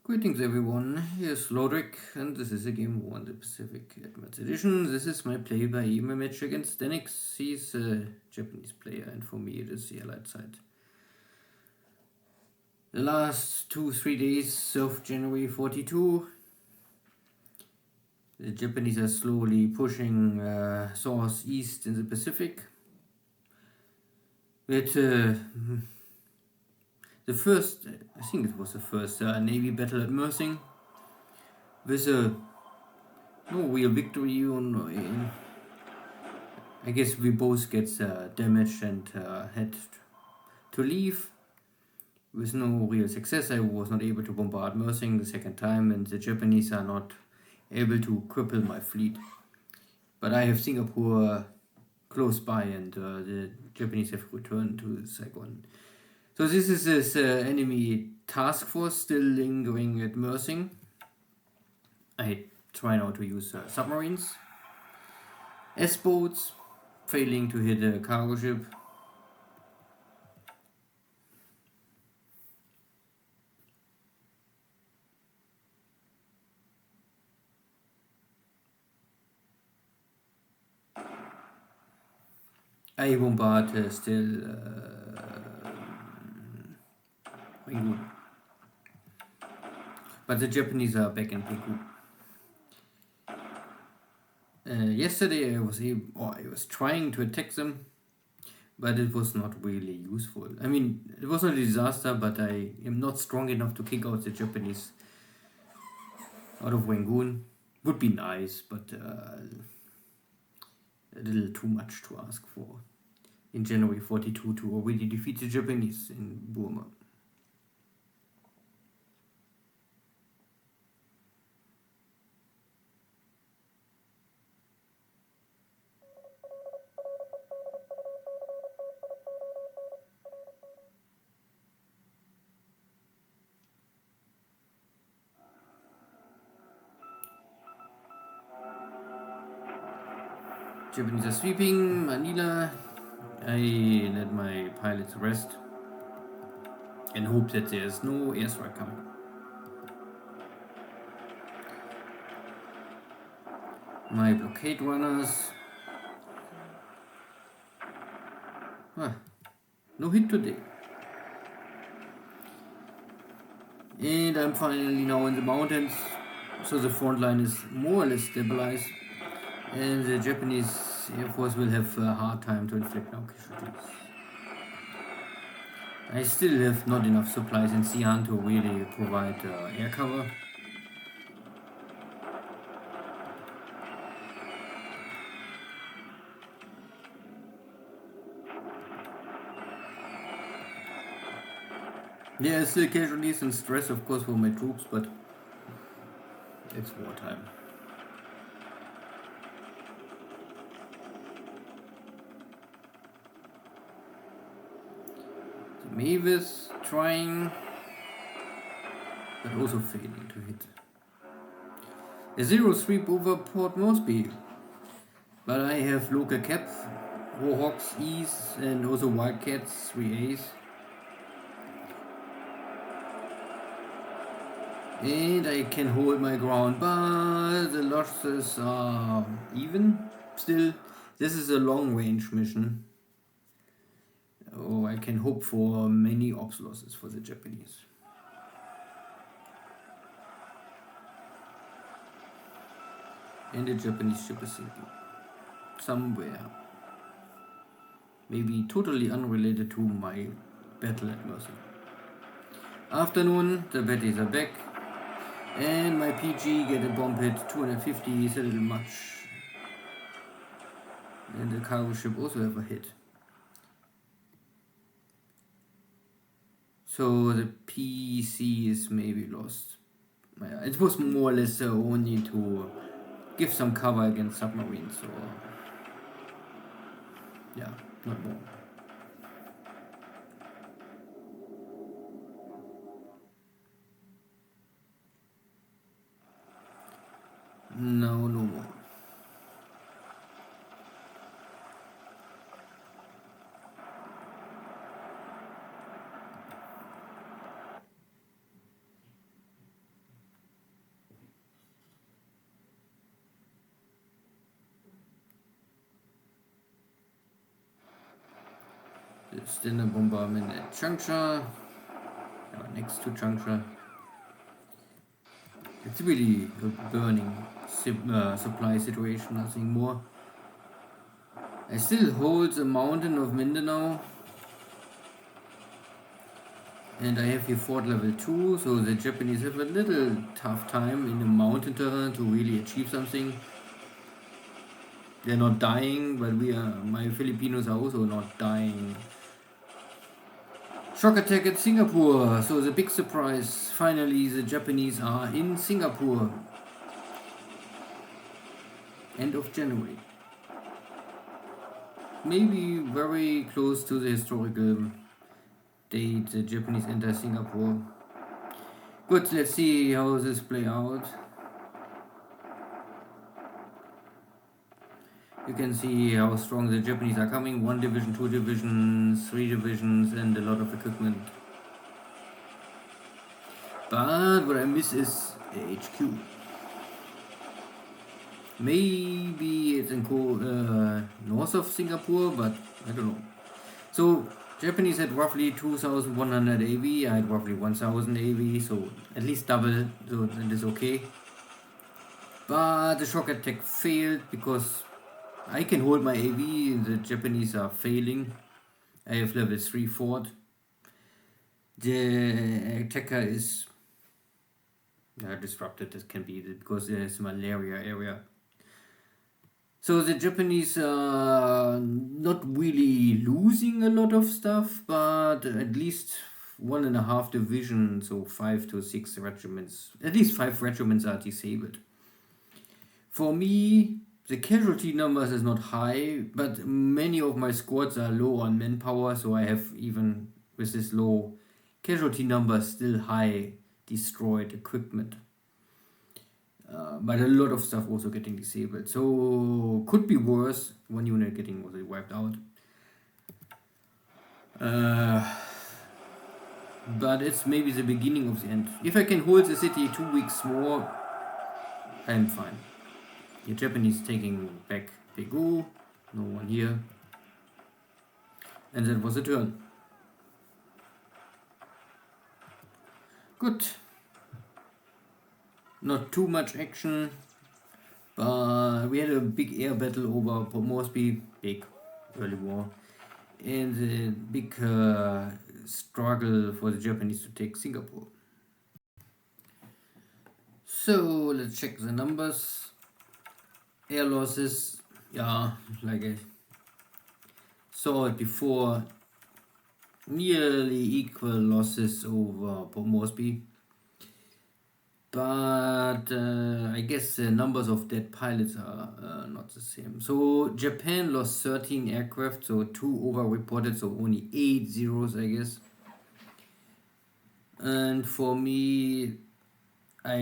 Greetings everyone, here's Lodrik, and this is a Game War on the Pacific Advanced Edition. This is my play-by-ear match against Deaniks. He's a Japanese player, and for me it is the Allied side. The last 2-3 days of January 42, the Japanese are slowly pushing southeast in the Pacific. With the first, I think it was the first Navy battle at Mersing, with no real victory. I guess we both get damaged and had to leave with no real success. I was not able to bombard Mersing the second time, and the Japanese are not able to cripple my fleet. But I have Singapore close by, and the Japanese have returned to Saigon. So this is this enemy task force still lingering at Mersing. I try now to use submarines, S-boats, failing to hit a cargo ship. I bombard still Rangoon. But the Japanese are back in Pegu. Yesterday I was trying to attack them, but it was not really useful. I mean, it was not a disaster, but I am not strong enough to kick out the Japanese out of Rangoon. Would be nice, but a little too much to ask for in January 42 to already defeat the Japanese in Burma. Japanese are sweeping Manila. I let my pilots rest and hope that there's no airstrike coming. My blockade runners. No hit today. And I'm finally now in the mountains, so the front line is more or less stabilized, and the Japanese Air Force will have a hard time to inflict now casualties. I still have not enough supplies in Xi'an to really provide air cover. There are still casualties and stress, of course, for my troops, but it's wartime. The Mavis trying, but also failing to hit. A zero sweep over Port Moresby, but I have local cap, Warhawks E's, and also Wildcats 3A's. And I can hold my ground, but the losses are even. Still, this is a long-range mission. Oh, I can hope for many ops losses for the Japanese. And the Japanese ship is sinking. Somewhere. Maybe totally unrelated to my battle at Mercy. Afternoon, the baddies are back. And my PG get a bomb hit, 250 is a little much. And the cargo ship also have a hit. So the PC is maybe lost. It was more or less only to give some cover against submarines, so yeah, not more. No more. Still a bombardment at juncture, next to juncture. It's really a burning supply situation, nothing more. I still hold the mountain of Mindanao, and I have here fort level 2, so the Japanese have a little tough time in the mountain terrain to really achieve something. They're not dying, but my Filipinos are also not dying. Shock attack at Singapore, so the big surprise, finally the Japanese are in Singapore. End of January. Maybe very close to the historical date the Japanese enter Singapore. Good, let's see how this play out. You can see how strong the Japanese are coming. 1 division, 2 divisions, 3 divisions, and a lot of equipment. But what I miss is a HQ. Maybe it's in north of Singapore, but I don't know. So Japanese had roughly 2,100 AV, I had roughly 1,000 AV, so at least double, so that is okay. But the shock attack failed because I can hold my AV, the Japanese are failing. I have level 3 fort. The attacker is disrupted, this can be because there is malaria area. So the Japanese are not really losing a lot of stuff, but at least 1.5 divisions, so 5 to 6 regiments, at least 5 regiments are disabled. For me, the casualty numbers is not high, but many of my squads are low on manpower, so I have, even with this low casualty number, still high destroyed equipment. But a lot of stuff also getting disabled, so could be worse. 1 unit getting also wiped out. But it's maybe the beginning of the end. If I can hold the city 2 weeks more, I'm fine. The Japanese taking back Pegu, no one here. And that was a turn. Good. Not too much action, but we had a big air battle over Port Moresby, big early war, and a big struggle for the Japanese to take Singapore. So let's check the numbers. Air losses, like I saw it before, nearly equal losses over Port Moresby. But I guess the numbers of dead pilots are not the same. So Japan lost 13 aircraft, so 2 over-reported, so only 8 zeros, I guess. And for me, I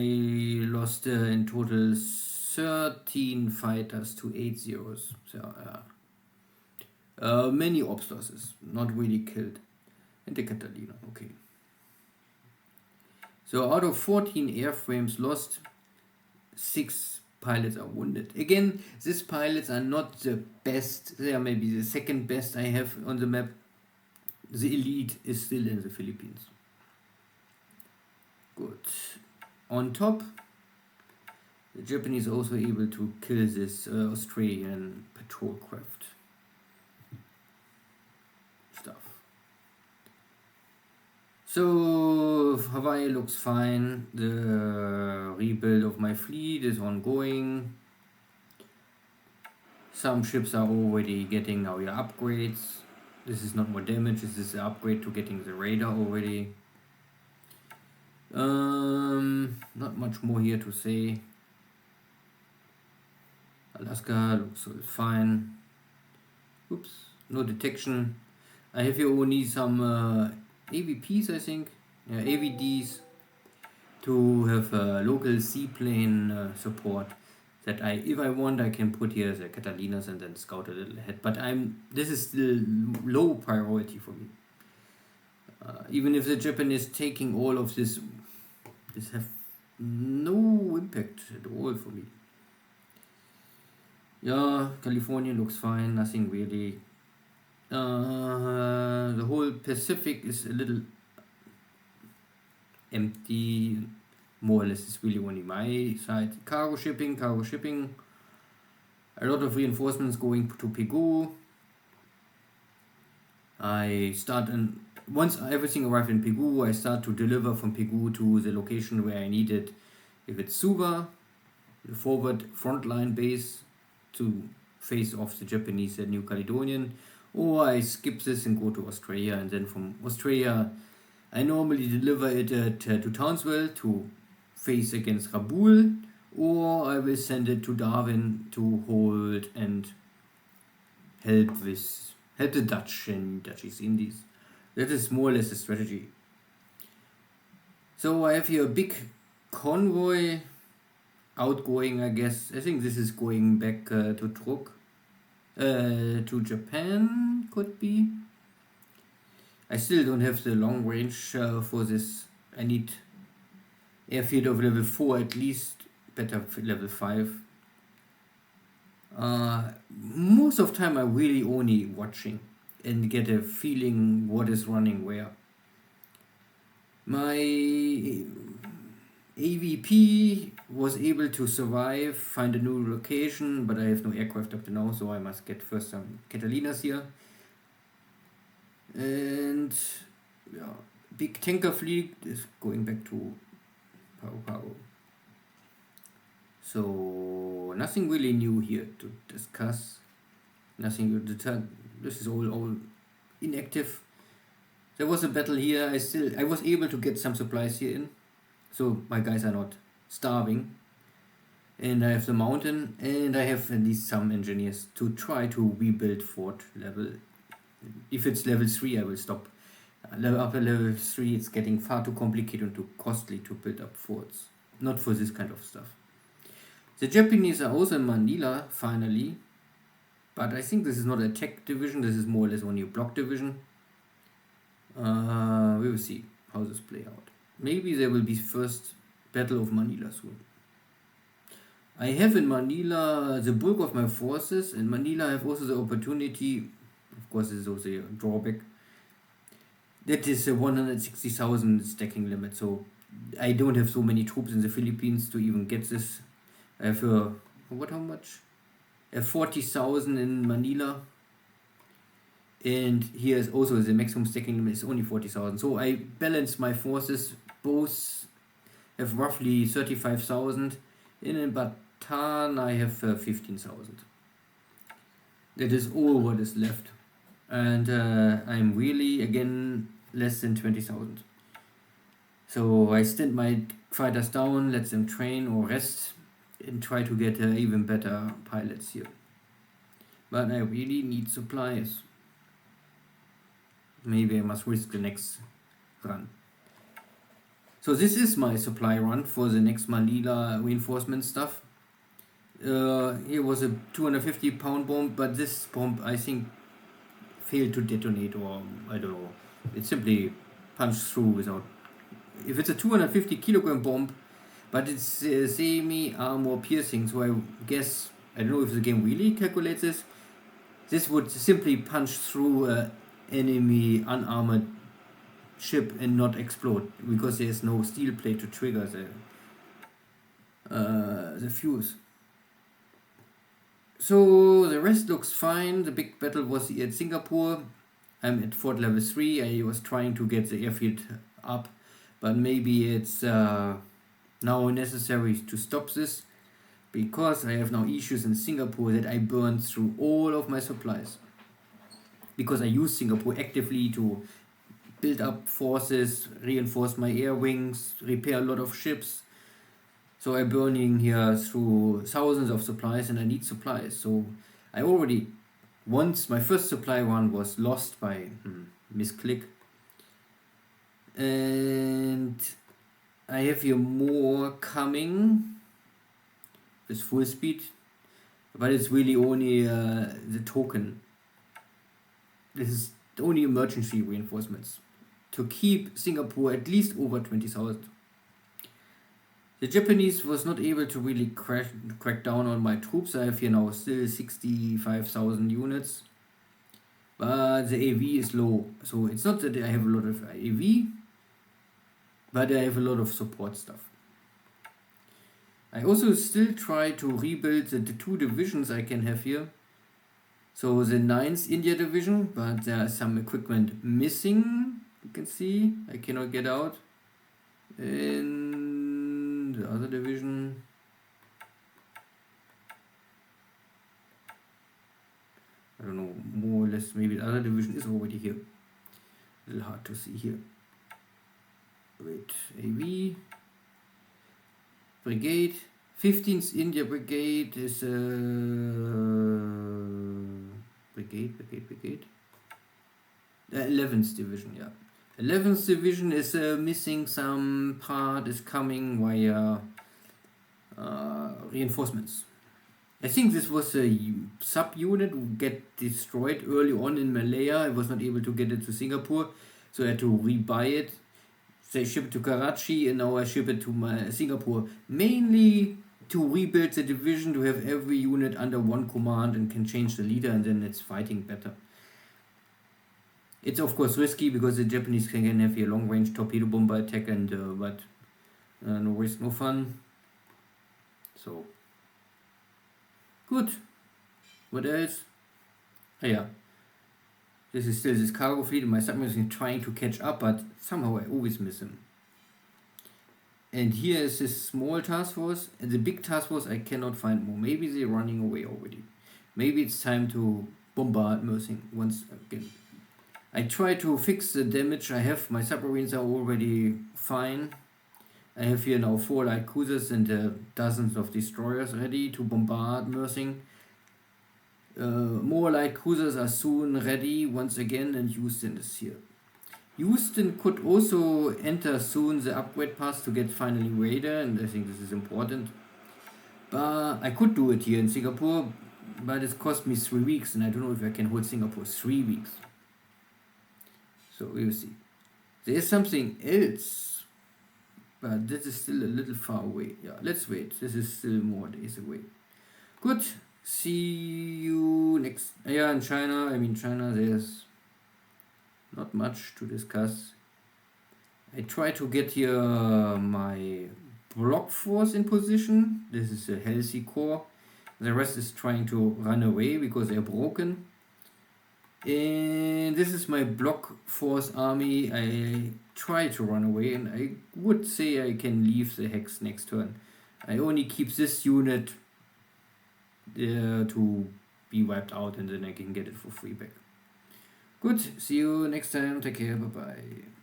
lost in total 13 fighters to 8 zeros. So many ops losses, not really killed. And the Catalina, okay. So out of 14 airframes lost, 6 pilots are wounded. Again, these pilots are not the best. They are maybe the second best I have on the map. The elite is still in the Philippines. Good. On top, the Japanese are also able to kill this Australian patrol craft stuff. So Hawaii looks fine. The rebuild of my fleet is ongoing. Some ships are already getting now your upgrades. This is not more damage, this is an upgrade to getting the radar already. Not much more here to say. Alaska looks fine. Oops, no detection. I have here only some AVPs, I think. Yeah, AVDs to have local seaplane support. That if I want, I can put here the Catalinas and then scout a little ahead. But this is still low priority for me. Even if the Japanese taking all of this have no impact at all for me. Yeah, California looks fine, nothing really The whole Pacific is a little empty. More or less, it's really only my side. Cargo shipping. A lot of reinforcements going to Pegu. Once everything arrived in Pegu, I start to deliver from Pegu to the location where I need it. If it's Suva, the forward frontline base to face off the Japanese at New Caledonian, or I skip this and go to Australia, and then from Australia I normally deliver it to Townsville to face against Rabaul, or I will send it to Darwin to hold and help the Dutch and Dutch East Indies. That is more or less the strategy. So I have here a big convoy outgoing, I guess. I think this is going back to Truk. To Japan, could be. I still don't have the long range for this. I need airfield of level 4 at least, better level 5. Most of the time I'm really only watching and get a feeling what is running where. My AVP was able to survive, find a new location, but I have no aircraft up to now, so I must get first some Catalinas here. And yeah, big tanker fleet is going back to Pago. So nothing really new here to discuss. Nothing to deter. This is all inactive. There was a battle here. I was able to get some supplies here in, so my guys are not starving. And I have the mountain, and I have at least some engineers to try to rebuild fort level. If it's level 3, I will stop. After level 3, it's getting far too complicated and too costly to build up forts. Not for this kind of stuff. The Japanese are also in Manila, finally. But I think this is not a tech division, this is more or less only a block division. We will see how this play out. Maybe there will be first Battle of Manila soon. I have in Manila the bulk of my forces. In Manila I have also the opportunity, of course this is also a drawback, that is a 160,000 stacking limit, so I don't have so many troops in the Philippines to even get this. I have how much? I have 40,000 in Manila, and here is also the maximum stacking limit is only 40,000, so I balance my forces. Both have roughly 35,000. In Bataan I have 15,000. That is all what is left, and I'm really again less than 20,000. So I stand my fighters down, let them train or rest, and try to get even better pilots here. But I really need supplies. Maybe I must risk the next run. So this is my supply run for the next Manila reinforcement stuff. Here was a 250 pound bomb, but this bomb I think failed to detonate, or I don't know. It simply punched through without. If it's a 250 kilogram bomb, but it's semi-armor piercing, so I guess, I don't know if the game really calculates this would simply punch through an enemy unarmored ship and not explode, because there's no steel plate to trigger the fuse. So the rest looks fine. The big battle was at Singapore. I'm at fort level 3. I was trying to get the airfield up, but maybe it's now necessary to stop this, because I have now issues in Singapore that I burned through all of my supplies, because I use Singapore actively to build up forces, reinforce my air wings, repair a lot of ships. So I'm burning here through thousands of supplies, and I need supplies. So I already, once my first supply run was lost by misclick, and I have here more coming with full speed, but it's really only the token. This is only emergency reinforcements to keep Singapore at least over 20,000. The Japanese was not able to really crack down on my troops. I have here now still 65,000 units. but the AV is low. So it's not that I have a lot of AV, but I have a lot of support stuff. I also still try to rebuild the two divisions I can have here. So the 9th India division, but there is some equipment missing. You can see I cannot get out. In the other division, I don't know, more or less maybe the other division is already here. A little hard to see here. Wait, AV brigade, 15th India brigade is brigade. 11th division, yeah. 11th division is missing some part, is coming via reinforcements. I think this was a sub-unit who get destroyed early on in Malaya. I was not able to get it to Singapore, so I had to rebuy it. So I ship it to Karachi and now I ship it to Singapore. Mainly to rebuild the division, to have every unit under one command and can change the leader, and then it's fighting better. It's of course risky because the Japanese can have a long-range torpedo bomber attack, and but no risk, no fun. So good. What else? Oh, yeah. This is still this cargo fleet, and my submarine is trying to catch up, but somehow I always miss him. And here is this small task force, and the big task force I cannot find more. Maybe they're running away already. Maybe it's time to bombard Mersing once again. I try to fix the damage I have. My submarines are already fine. I have here now 4 light cruisers and dozens of destroyers ready to bombard Mersing. More light cruisers are soon ready once again, and Houston is here. Houston could also enter soon the upgrade pass to get finally radar, and I think this is important. But I could do it here in Singapore, but it's cost me 3 weeks, and I don't know if I can hold Singapore 3 weeks. So we'll see. There's something else, but this is still a little far away. Yeah, let's wait. This is still more days away. Good. See you next. Yeah, in China. China, there's not much to discuss. I try to get here my block force in position. This is a healthy core. The rest is trying to run away because they're broken. And this is my block force army. I try to run away, and I would say I can leave the hex next turn. I only keep this unit to be wiped out, and then I can get it for free back. Good, see you next time, take care, bye bye.